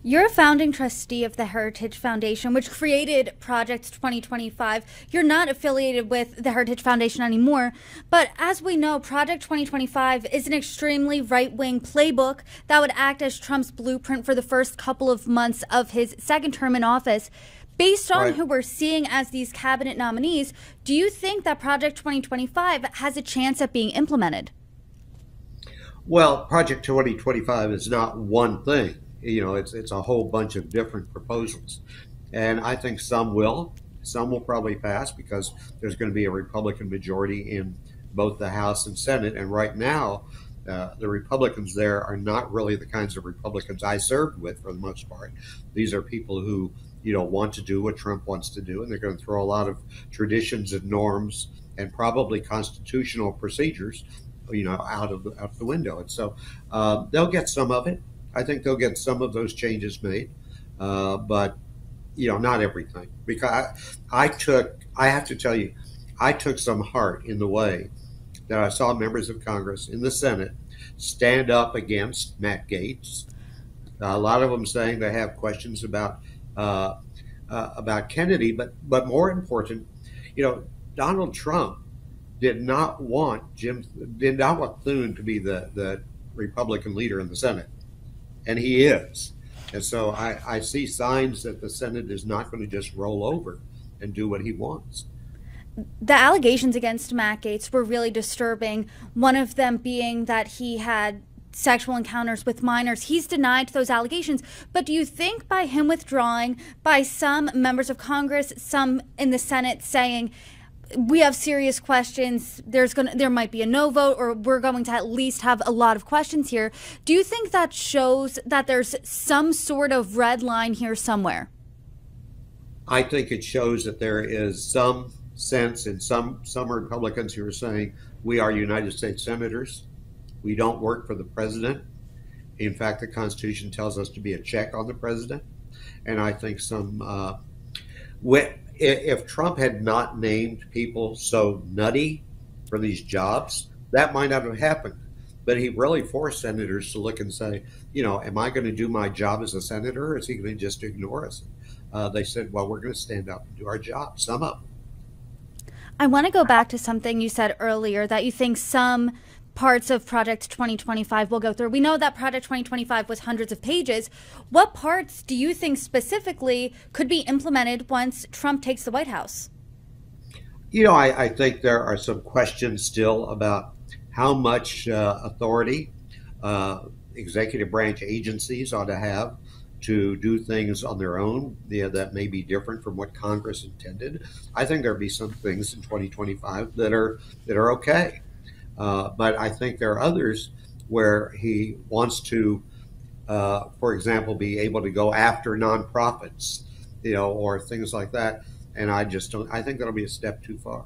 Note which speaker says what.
Speaker 1: You're a founding trustee of the Heritage Foundation, which created Project 2025. You're not affiliated with the Heritage Foundation anymore, but as we know, Project 2025 is an extremely right-wing playbook that would act as Trump's blueprint for the first couple of months of his second term in office. Based on who we're seeing as these cabinet nominees, do you think that Project 2025 has a chance at being implemented?
Speaker 2: Well, Project 2025 is not one thing. It's a whole bunch of different proposals, and I think some will probably pass because there's going to be a Republican majority in both the House and Senate. And right now, the Republicans there are not really the kinds of Republicans I served with for the most part. These are people who want to do what Trump wants to do, and they're going to throw a lot of traditions and norms and probably constitutional procedures out the window. And so they'll get some of it. I think they'll get some of those changes made, but not everything. Because I have to tell you, I took some heart in the way that I saw members of Congress in the Senate stand up against Matt Gaetz. A lot of them saying they have questions about Kennedy, but more important, Donald Trump did not want Thune to be the Republican leader in the Senate, and he is. And so I see signs that the Senate is not going to just roll over and do what he wants.
Speaker 1: The allegations against Matt Gaetz were really disturbing, one of them being that he had sexual encounters with minors. He's denied those allegations. But do you think by him withdrawing, by some members of Congress, some in the Senate saying, we have serious questions, there might be a no vote, or we're going to at least have a lot of questions here, do you think that shows that there's some sort of red line here somewhere?
Speaker 2: I think it shows that there is some sense in some Republicans who are saying, we are United States senators. We don't work for the president. In fact, the Constitution tells us to be a check on the president. And I think if Trump had not named people so nutty for these jobs, that might not have happened. But he really forced senators to look and say, am I going to do my job as a senator, or is he going to just ignore us? They said, well, we're going to stand up and do our job, some of them.
Speaker 1: I want to go back to something you said earlier, that you think some parts of Project 2025 will go through. We know that Project 2025 was hundreds of pages. What parts do you think specifically could be implemented once Trump takes the White House?
Speaker 2: I think there are some questions still about how much authority executive branch agencies ought to have to do things on their own that may be different from what Congress intended. I think there'll be some things in 2025 that are okay. But I think there are others where he wants to, for example, be able to go after nonprofits, or things like that. And I just don't, I think that'll be a step too far.